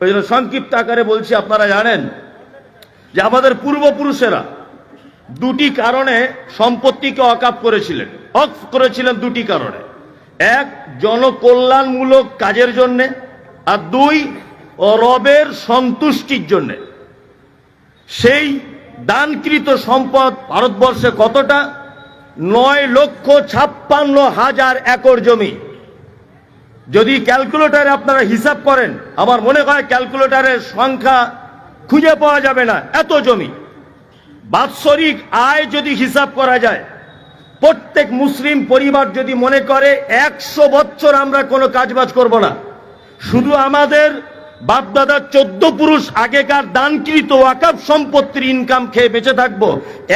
ওই জন্য সংক্ষিপ্ত আকারে বলছি, আপনারা জানেন যে আমাদের পূর্বপুরুষেরা দুটি কারণে সম্পত্তিকে ওয়াকফ করেছিলেন। ওয়াকফ করেছিলেন দুটি কারণে, এক জনকল্যাণমূলক কাজের জন্যে, আর দুই রবের সন্তুষ্টির জন্যে। সেই দানকৃত সম্পদ ভারতবর্ষে কতটা? 9,56,000 একর জমি। যদি ক্যালকুলেটরে আপনারা হিসাব করেন, আমার মনে হয় ক্যালকুলেটরের সংখ্যা খুঁজে পাওয়া যাবে না, এত জমি। বাৎসরিক আয় যদি হিসাব করা যায়, প্রত্যেক মুসলিম পরিবার যদি মনে করে 100 বছর আমরা কোনো কাজবাজ করব না, শুধু আমাদের বাপদাদার 14 পুরুষ আগেকার দানকৃত ওয়াকফ সম্পত্তির ইনকাম খেয়ে বেঁচে থাকবো,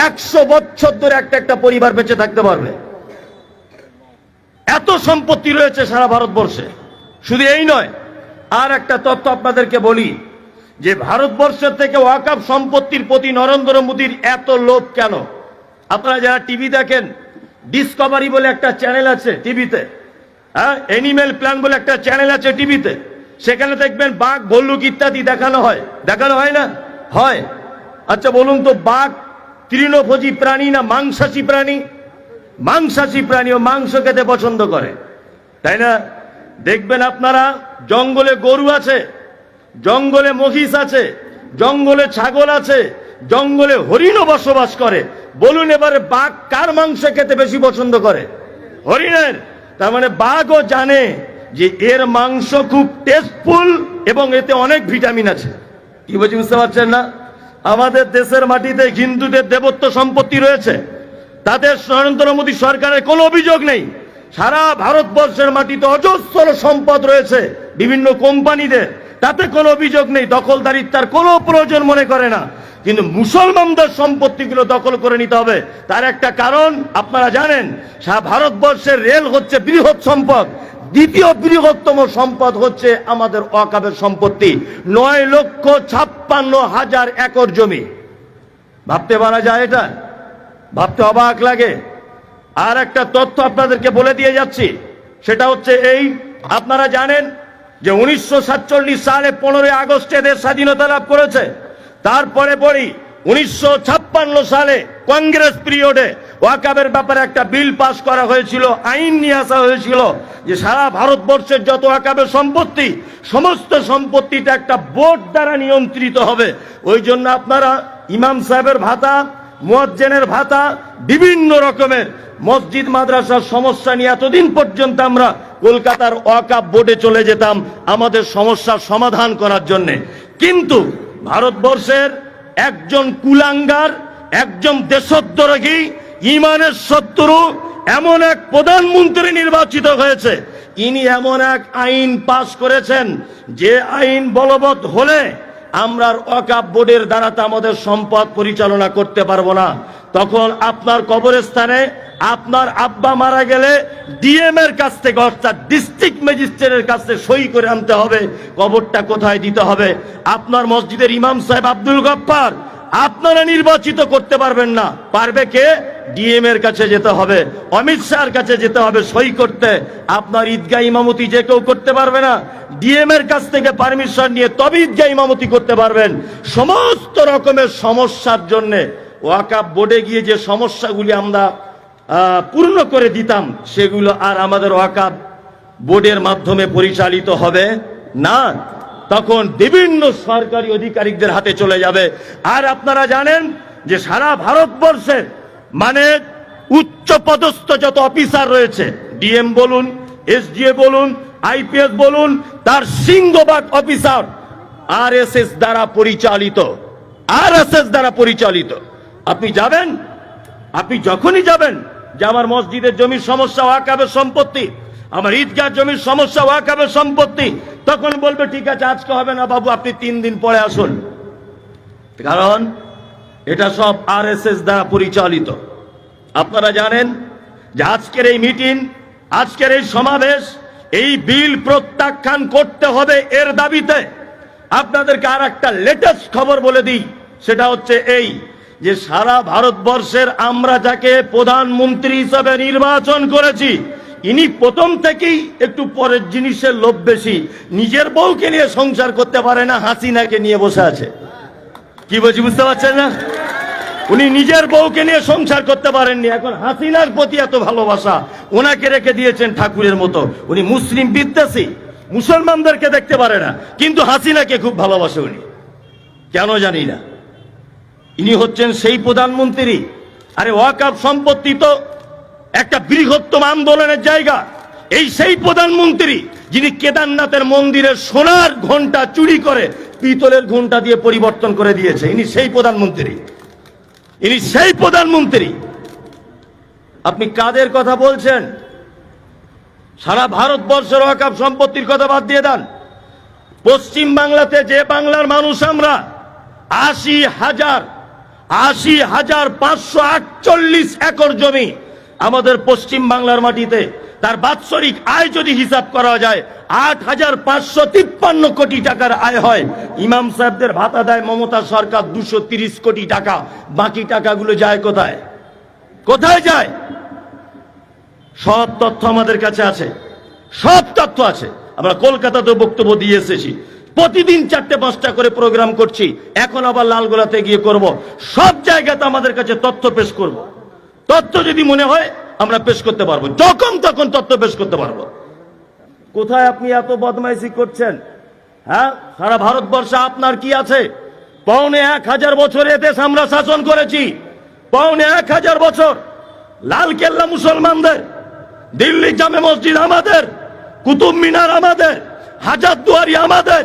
100 বছর ধরে একটা পরিবার বেঁচে থাকতে পারবে। এত সম্পত্তি রয়েছে সারা ভারতবর্ষে। শুধু এই নয়, আর একটা তথ্য আপনাদেরকে বলি যে ভারতবর্ষের থেকে ওয়াকফ সম্পত্তির প্রতি নরেন্দ্র মোদীর এত লোভ কেন? আপনারা যারা টিভি দেখেন, ডিসকভারি বলে একটা চ্যানেল আছে টিভিতে, হ্যাঁ, এনিম্যাল প্ল্যান বলে একটা চ্যানেল আছে টিভিতে, সেখানে দেখবেন বাঘ, ভল্লুক ইত্যাদি দেখানো হয় না? হয়। আচ্ছা বলুন তো, বাঘ তৃণভোজী প্রাণী না মাংসাশী প্রাণী? মাংসাশী প্রাণী, ও মাংস খেতে পছন্দ করে, তাই না? দেখবেন আপনারা জঙ্গলে গরু আছে, জঙ্গলে মহিষ আছে, জঙ্গলে ছাগল আছে, জঙ্গলে হরিণও বসবাস করে। বলুন এবারে বাঘ কার মাংস খেতে বেশি পছন্দ করে? হরিণের। তার মানে বাঘও জানে যে এর মাংস খুব টেস্টফুল এবং এতে অনেক ভিটামিন আছে। কি বলছি বুঝতে পারছেন না? আমাদের দেশের মাটিতে হিন্দুদের দেবত্ব সম্পত্তি রয়েছে, তাদের নরেন্দ্র মোদী সরকারের কোনো অভিযোগ নেই। সারা ভারতবর্ষের মাটিতে অজস্র সম্পদ রয়েছে বিভিন্ন কোম্পানিদের, তাতে কোনো অভিযোগ নেই, দখলদারিত্বের কোনো প্রয়োজন মনে করে না। কিন্তু মুসলমানদের সম্পত্তিগুলো দখল করে নিতে হবে। তার একটা কারণ আপনারা জানেন, সারা ভারতবর্ষের রেল হচ্ছে বৃহৎ সম্পদ, দ্বিতীয় বৃহত্তম সম্পদ হচ্ছে আমাদের ওয়াকফের সম্পত্তি, 9,56,000 একর জমি। ভাবতে পারা যায়? এটা ভাবতে অবাক লাগে। আর একটা তথ্য আপনাদেরকে বলে দিয়ে যাচ্ছি, সেটা হচ্ছে এই, আপনারা জানেন যে 1947 সালে 15 আগস্টে দেশ স্বাধীনতা লাভ করেছে। তারপরে বলি 1956 সালে কংগ্রেস পিরিয়ডে ওয়াকফের ব্যাপারে একটা বিল পাস করা হয়েছিল, আইন নিয়ে আসা হয়েছিল যে সারা ভারতবর্ষের যত ওয়াকফের সম্পত্তি, সমস্ত সম্পত্তিটা একটা বোর্ড দ্বারা নিয়ন্ত্রিত হবে। ওই জন্য আপনারা ইমাম সাহেবের ভাতা, মুয়াজ্জিনের ভাতা, বিভিন্ন রকমের মসজিদ মাদ্রাসার সমস্যা নিয়ে এতদিন পর্যন্ত আমরা কলকাতার ওয়াকফ বোর্ডে চলে যেতাম আমাদের সমস্যার সমাধান করার জন্য। কিন্তু ভারতবর্ষের একজন কুলাঙ্গার, একজন দেশদ্রোহী, ইমানের শত্রু এমন এক প্রধানমন্ত্রী নির্বাচিত হয়েছে, ইনি এমন এক আইন পাশ করেছেন যে আইন বলবৎ হলে আমরা ওয়াকফ বোর্ডের দ্বারা আমাদের সম্পদ পরিচালনা করতে পারবো না। তখন আপনার কবরস্থানে আপনার আব্বা মারা গেলে ডিএম এর কাছ থেকে, অর্থাৎ ডিস্ট্রিক্ট ম্যাজিস্ট্রেটের কাছে সই করে আনতে হবে কবরটা কোথায় দিতে হবে। আপনার মসজিদের ইমাম সাহেব আব্দুল গফফার আপনারা নির্বাচিত করতে পারবেন না, পারবে কে? ডিএম এর কাছে যেতে হবে, অমিত শাহর কাছে যেতে হবে সই করতে। আপনার ঈদগাহ ইমামতি যে কেউ করতে পারবে না, ডিএম এর কাছ থেকে পারমিশন নিয়ে তবে ঈদগাহ ইমামতি করতে পারবেন। সমস্ত রকমের সমস্যার জন্য ওয়াকফ বোর্ডে গিয়ে যে সমস্যাগুলি আমরা পূর্ণ করে দিতাম, সেগুলো আর আমাদের ওয়াকফ বোর্ডের মাধ্যমে পরিচালিত হবে না, তখন বিভিন্ন সরকারি আধিকারিকদের হাতে চলে যাবে। আর আপনারা জানেন যে সারা ভারতবর্ষের মানে উচ্চ পদস্থ যত অফিসার রয়েছে, ডিএম বলুন, এসডিএ বলুন, আইপিএস বলুন, তার সিংহভাগ অফিসার আরএসএস দ্বারা পরিচালিত। আরএসএস দ্বারা পরিচালিত। আপনি যাবেন, আপনি যখনই যাবেন যে আমার মসজিদের জমির সমস্যা ওয়াকফের সম্পত্তি, আমার ঈদগাহ জমির সমস্যা ওয়াকফের সম্পত্তি, তখন বলবে ঠিক আছে আজকে হবে না বাবু, আপনি 3 দিন পরে আসুন। কারণ এটা সব আরএসএস দ্বারা পরিচালিত। আপনারা জানেন যে আজকের এই মিটিং, আজকের এই সমাবেশ, এই বিল প্রত্যাখ্যান করতে হবে এর দাবিতে আপনাদেরকে আর একটা লেটেস্ট খবর বলে দিই, সেটা হচ্ছে এই যে সারা ভারতবর্ষের আমরা যাকে প্রধানমন্ত্রী হিসেবে নির্বাচন করেছি, ইনি প্রথম থেকেই একটু পরের জিনিসের লোভ বেশি, নিজের বউকে নিয়ে সংসার করতে পারে না, হাসিনাকে নিয়ে বসে আছে। কি বলছি বুঝতে পারছেন না? উনি নিজের বউকে নিয়ে সংসার করতে পারেননি, এখন হাসিনার প্রতি এত ভালোবাসা, ওনাকে রেখে দিয়েছেন ঠাকুরের মতো। উনি মুসলিম বিদ্বেষী, মুসলমানদেরকে দেখতে পারে না, কিন্তু হাসিনাকে খুব ভালোবাসে উনি, কেন জানি না। ইনি হচ্ছেন সেই প্রধানমন্ত্রী, আরে ওয়াকফ সম্পত্তি তো একটা বৃহত্তম আন্দোলনের জায়গা। এই সেই প্রধানমন্ত্রী যিনি কেদারনাথের মন্দিরের সোনার ঘন্টা চুরি করে পিতলের ঘন্টা দিয়ে পরিবর্তন করে দিয়েছে। ইনি সেই প্রধানমন্ত্রী, ইনি সেই প্রধানমন্ত্রী। আপনি কাদের কথা বলছেন? সারা ভারতবর্ষের ওয়াকফ সম্পত্তির কথা বাদ দিয়ে দেন। পশ্চিম বাংলাতে যে বাংলার মানুষ আমরা, ৮০,৫৪৮ একর জমি আমাদের পশ্চিম বাংলার মাটিতে। তার বাৎসরিক আয় যদি হিসাব করা যায় ৮,৫৫৩ কোটি টাকার আয় হয়। ইমাম সাহেবদের ভাতা দেয় মমতা সরকার ২৩০ কোটি টাকা। বাকি টাকাগুলো যায় কোথায়? কোথায় যায়? সব তথ্য আমাদের কাছে আছে, সব তথ্য আছে। আমরা কলকাতাতে বক্তব্য দিয়ে এসেছি, প্রতিদিন ৪টে-৫টা করে প্রোগ্রাম করছি, এখন আবার লালগোলাতে গিয়ে করব। সব জায়গাতে আমাদের কাছে তথ্য পেশ করব। তথ্য যদি মনে হয় আমরা পেশ করতে পারবো, যখন তখন তথ্য পেশ করতে পারবো। কোথায় আপনি এত বদমাইশি করছেন? হ্যাঁ, সারা ভারতবর্ষে আপনার কি আছে? ১,৫০০ বছর এদেশ আমরা শাসন করেছি, ১,৫০০ বছর। লাল কেল্লা মুসলমানদের, দিল্লি জামে মসজিদ আমাদের, কুতুব মিনার আমাদের, হাজারদুয়ারি আমাদের,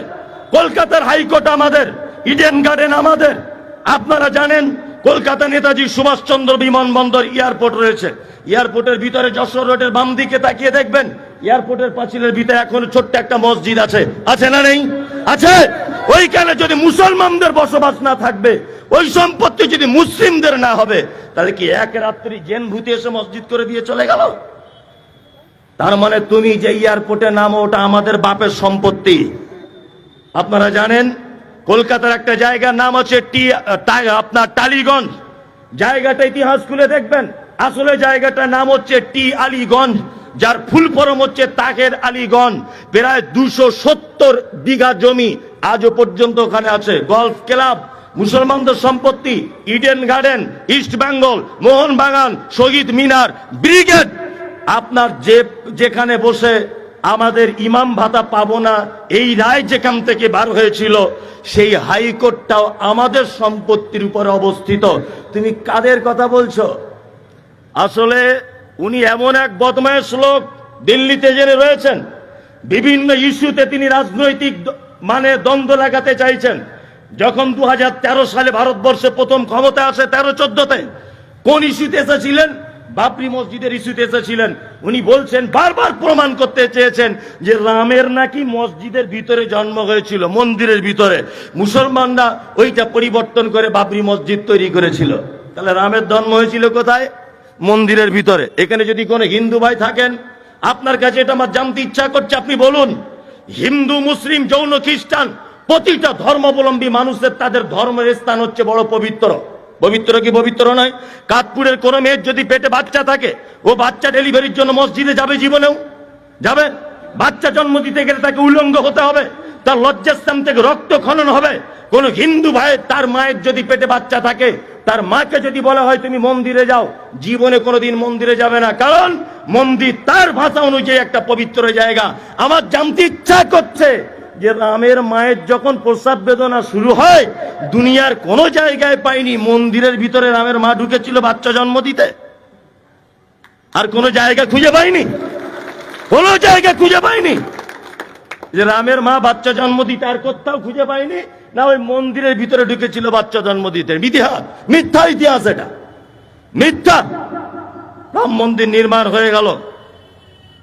কলকাতার হাইকোর্ট আমাদের, ইডেন গার্ডেন আমাদের। আপনারা জানেন কলকাতা নেতাজি সুভাষচন্দ্র বিমানবন্দর এয়ারপোর্ট রয়েছে। এয়ারপোর্টের ভিতরে যশোর রোডের বাম দিকে তাকিয়ে দেখবেন, এয়ারপোর্টের পাঁচিলের ভিতরে এখন ছোট্ট একটা মসজিদ আছে। আছে না নেই? আছে। ওইখানে যদি মুসলমানদের বসবাস না থাকবে, ওই সম্পত্তি যদি মুসলিমদের না হবে, তাহলে কি এক রাত্রি জেন ভূতে এসে মসজিদ করে দিয়ে চলে গেল? তার মানে তুমি যে এয়ারপোর্টে নামো, ওটা আমাদের বাপের সম্পত্তি। আপনারা জানেন কলকাতার একটা জায়গার নাম হচ্ছে আপনার টালিগঞ্জ। জায়গাটা ইতিহাস খুলে দেখবেন, আসলে জায়গাটার নাম হচ্ছে টি আলীগঞ্জ, যার ফুল ফরম হচ্ছে তাহের আলীগঞ্জ। প্রায় ২৭০ বিঘা জমি আজও পর্যন্ত ওখানে আছে। গলফ ক্লাব মুসলমানদের সম্পত্তি, Eden Garden, East Bengal, Mohun Bagan, Shaheed Minar, brigade. আপনার যেখানে বসে আমাদের ইমাম ভাতা পাবো না, এই রায় যেখান থেকে বার হয়েছিল, সেই হাইকোর্টটাও আমাদের সম্পত্তির উপরে অবস্থিত। তুমি কাদের কথা বলছো? আসলে উনি এমন এক বদমায়েশ লোক, দিল্লিতে জেনে রয়েছেন। বিভিন্ন ইস্যুতে তিনি রাজনৈতিক দ্বন্দ্ব লাগাতে চাইছেন। যখন ২০১৩ সালে ভারতবর্ষে প্রথম ক্ষমতা আসে ১৩-১৪তে, কোন ইস্যুতে এসেছিলেন? বাবরি মসজিদের ইস্যুতে এসেছিলেন। উনি বলছেন, বারবার প্রমাণ করতে চেয়েছেন যে রামের নাকি মসজিদের ভিতরে জন্ম হয়েছিল, মন্দিরের ভিতরে। মুসলমানরা ওইটা পরিবর্তন করে বাবরি মসজিদ তৈরি করেছিল। তাহলে রামের জন্ম হয়েছিল কোথায়? মন্দিরের ভিতরে। এখানে যদি কোনো হিন্দু ভাই থাকেন, আপনার কাছে এটা আমার জানতে ইচ্ছা করছে, আপনি বলুন। হিন্দু, মুসলিম, জৈন, খ্রিস্টান, প্রতিটা ধর্মাবলম্বী মানুষের তাদের ধর্মের স্থান হচ্ছে বড় পবিত্র। পবিত্র কি পবিত্র নয়? কাঠপুরের কোন মেয়ের যদি পেটে বাচ্চা থাকে, ও বাচ্চা ডেলিভারির জন্য মসজিদে যাবে? জীবনেও যাবে? বাচ্চা জন্ম দিতে গেলে তাকে উলঙ্গ হতে হবে, তার লজ্জাস্থান থেকে রক্ত খনন হবে। কোন হিন্দু ভাই তার মায়ের যদি পেটে বাচ্চা থাকে, তার মাকে যদি বলা হয় তুমি মন্দিরে যাও, জীবনে কোনোদিন মন্দিরে যাবে না, কারণ মন্দির তার ভাষা অনুযায়ী একটা পবিত্র জায়গা। আমার জানতে ইচ্ছা করছে যে রামের মায়ের যখন প্রস্রাব বেদনা শুরু হয়, দুনিয়ার কোন জায়গায় পাইনি মন্দিরের ভিতরে রামের মা ঢুকেছিল বাচ্চা জন্ম দিতে। আর কোন জায়গা খুঁজে পাইনি, কোন জায়গা খুঁজে পাইনি যে রামের মা বাচ্চা জন্ম দিতে। আর কোথাও খুঁজে পাইনি না ওই মন্দিরের ভিতরে ঢুকেছিল বাচ্চা জন্ম দিতে। ইতিহাস, মিথ্যা ইতিহাস, এটা মিথ্যা। রাম মন্দির নির্মাণ হয়ে গেল,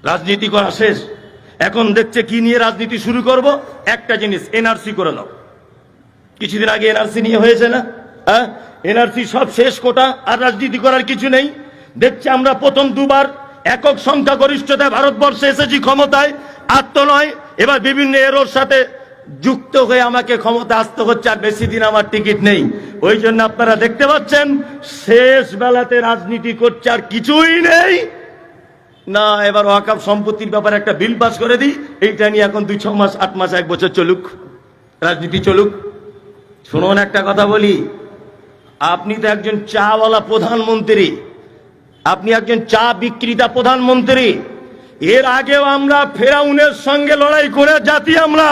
রাজনীতি করা শেষ। এখন দেখছে কি নিয়ে রাজনীতি শুরু করব? একটা জিনিস, এনআরসি করে দাও। কিছুদিন আগে এনআরসি নিয়ে হয়েছে না? হ্যাঁ, এনআরসি সব শেষ কোটা, আর রাজনীতি করার কিছু নেই। দেখছে আমরা প্রথম দুবার একক সংখ্যাগরিষ্ঠতায় ভারতবর্ষে এসেছি ক্ষমতায়, আর তো নয়, এবার বিভিন্ন এরোর সাথে যুক্ত হয়ে আমাকে ক্ষমতা আসতে হচ্ছে, আর বেশি দিন আমার টিকিট নেই। ওই জন্য আপনারা দেখতে পাচ্ছেন শেষ বেলাতে রাজনীতি করছে, আর কিছুই নেই। না এবার ওয়াকফ সম্পত্তির ব্যাপারে একটা বিল পাস করে দিই, এইটা নিয়ে এখন 2-6 মাস 8 মাস 1 বছর চলুক, রাজনীতি চলুক। শুনুন একটা কথা বলি, আপনি তো একজন চাওয়ালা প্রধানমন্ত্রী, আপনি একজন চা বিক্রেতা প্রধানমন্ত্রী। এর আগেও আমরা ফেরাউনের সঙ্গে লড়াই করে জাতি, আমরা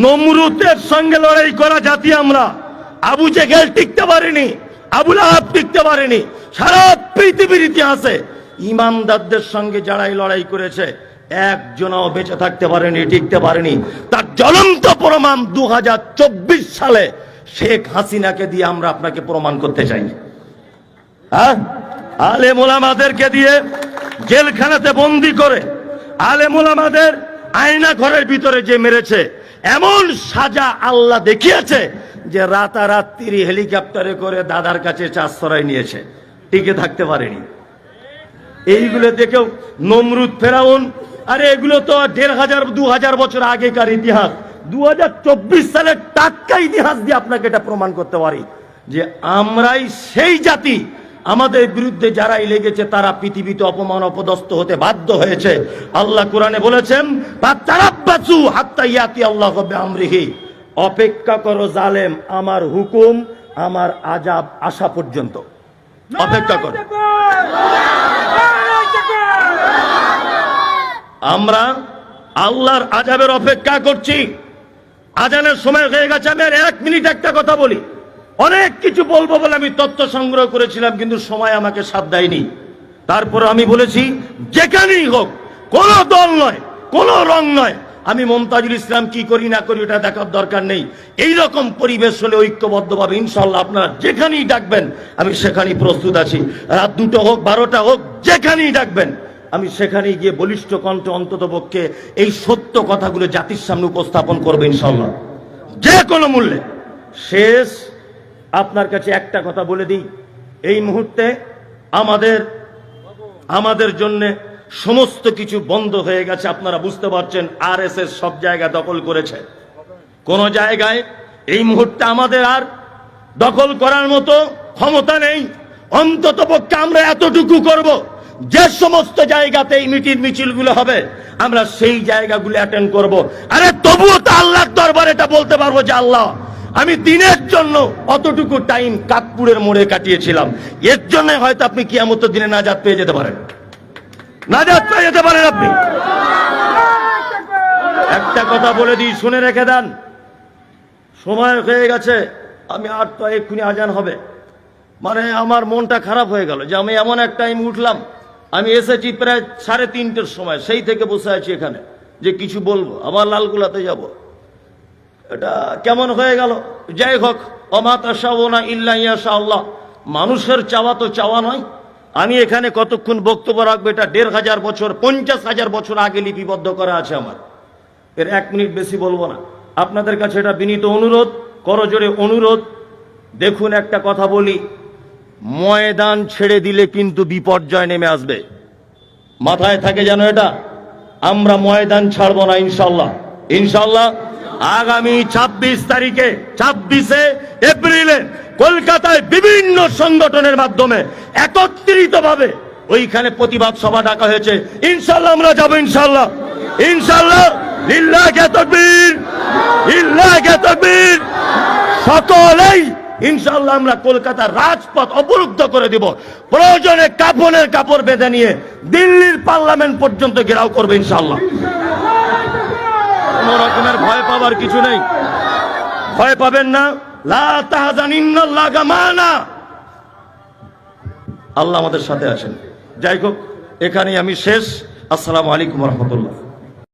নমরুদের সঙ্গে লড়াই করা জাতি, আমরা আবু জেহেল টিকতে পারেনি, আবুল আহাব টিকতে পারেনি। সারা পৃথিবীর ইতিহাসে ইমানদারদের সঙ্গে যারাই লড়াই করেছে একজনও বেঁচে থাকতে পারেনি, টিকতে পারেনি। তার জ্বলন্ত প্রমাণ 2024 সালে শেখ হাসিনাকে দিয়ে আমরা আপনাকে প্রমাণ করতে চাই। হ্যাঁ, আলেম ওলামাদেরকে দিয়ে জেলখানাতে বন্দি করে, আলেম ওলামাদের আয়না ঘরের ভিতরে যে মেরেছে, এমন সাজা আল্লাহ দেখিয়েছে যে রাতারাত্রি হেলিকপ্টারে করে দাদার কাছে আশ্রয় নিয়েছে, টিকে থাকতে পারেনি। এইগুলো দেখেও নমরুদ, ফেরাউন, আরে এগুলো তো 1500-2000 বছর আগেকার ইতিহাস। 2024 সালের টাটকা ইতিহাস দিয়ে আপনাকে এটা প্রমাণ করতে পারি যে আমরাই সেই জাতি, আমাদের বিরুদ্ধে যারাই লেগেছে তারা পৃথিবীতে অপমান অপদস্থ হতে বাধ্য হয়েছে। আল্লাহ কোরআনে বলেছেন, ফাতারাব্বাসু হাত্তা ইয়াতি আল্লাহু বিআমরিহি, অপেক্ষা করো জালেম আমার হুকুম, আমার আযাব আসা পর্যন্ত অপেক্ষা করো। আমরা আল্লাহর আযাবের অপেক্ষা করছি। আজানের সময় হয়ে গেছে, আমি আর 1 মিনিট একটা কথা বলি। অনেক কিছু বলবো বলে আমি তথ্য সংগ্রহ করেছিলাম, কিন্তু সময় আমাকে সাথ দেয়নি। তারপর আমি বলেছি, যেখানেই হোক, কোন দল নয়, কোন রং নয়, আমি মমতাজুল ইসলাম কি করি না করি ওটা দেখার দরকার নেই। এই রকম পরিবেশ হলে ঐক্যবদ্ধভাবে ইনশাল্লাহ আপনারা যেখানেই ডাকবেন আমি সেখানেই প্রস্তুত আছি। রাত 2টা হোক, 12টা হোক, যেখানেই ডাকবেন আমি সেখানেই গিয়ে বলিষ্ঠ কণ্ঠে অন্তত পক্ষে এই সত্য কথাগুলো জাতির সামনে উপস্থাপন করবো ইনশাল্লাহ, যে কোনো মূল্যে। শেষ আপনার কাছে একটা কথা বলে দিই, এই মুহূর্তে আমাদের জন্য সমস্ত কিছু বন্ধ হয়ে গেছে। আপনারা বুঝতে পারছেন, আরএসএস সব জায়গা দখল করেছে। কোন জায়গায় এই মুহূর্তে আমাদের আর দখল করার মতো ক্ষমতা নেই। অন্তত পক্ষে আমরা এতটুকু করব, যে সমস্ত জায়গাতে এই মিছিলগুলো হবে আমরা সেই জায়গাগুলো অ্যাটেন্ড করব। আরে তবুও তো আল্লাহর দরবারে এটা বলতে পারবো যে আল্লাহ, আমি দিনের জন্য অতটুকু টাইম কাকপুরের মোড়ে কাটিয়েছিলাম, এর জন্য হয়তো আপনি কিয়ামতের দিনে নাজাত পেয়ে যেতে পারেন, নাজাত পেয়ে যেতে পারেন আপনি। একটা কথা বলে দিই, শুনে রেখে দেন, সময় হয়ে গেছে, আমি আর তো এক্ষুনি আজান হবে। মানে আমার মনটা খারাপ হয়ে গেল যে আমি এমন এক টাইম উঠলাম, আমি এসেছি প্রায় 3:30টার সময়, সেই থেকে বসে আছি এখানে যে কিছু বলবো, আবার লালগুলাতে যাব। এটা কেমন হয়ে গেল? যাই হোক, ওমা তাশাউনা ইল্লা ইয়াশা আল্লাহ, মানুষের চাওয়া তো চাওয়া নয়। আমি এখানে কতক্ষণ বক্তব্য রাখবো এটা 1500 বছর 50,000 বছর আগে লিপিবদ্ধ করা আছে আমার, এর 1 মিনিট বেশি বলবো না। আপনাদের কাছে এটা বিনীত অনুরোধ, করজোড়ে অনুরোধ। দেখুন একটা কথা বলি, ময়দান ছেড়ে দিলে কিন্তু বিপর্যয় নেমে আসবে, মাথায় থাকে যেন এটা। আমরা ময়দান ছাড়বো না ইনশাল্লাহ, ইনশাল্লাহ। আগামী 26 এপ্রিলে কলকাতায় বিভিন্ন সংগঠনের মাধ্যমে একত্রিতভাবে ওইখানে প্রতিবাদ সভা ডাকা হয়েছে। ইনশাল্লাহ আমরা যাবো, ইনশাল্লাহ, ইনশাল্লাহ। লিল্লাহি তাকবীর, লিল্লাহি তাকবীর। সকলেই ইনশাল্লাহ আমরা কলকাতার রাজপথ অবরুদ্ধ করে দিব, প্রয়োজনে কাফনের কাপড় বেঁধে নিয়ে দিল্লির পার্লামেন্ট পর্যন্ত ঘেরাও করবে ইনশাল্লাহ। কোন রকমের ভয় পাবার কিছু নেই, ভয় পাবেন না। লা তাহজান ইন্নাল্লাহা মা'ানা, আল্লাহ আমাদের সাথে আছেন। যাই হোক, এখানেই আমি শেষ। আসসালামু আলাইকুম ওয়া রাহমাতুল্লাহ।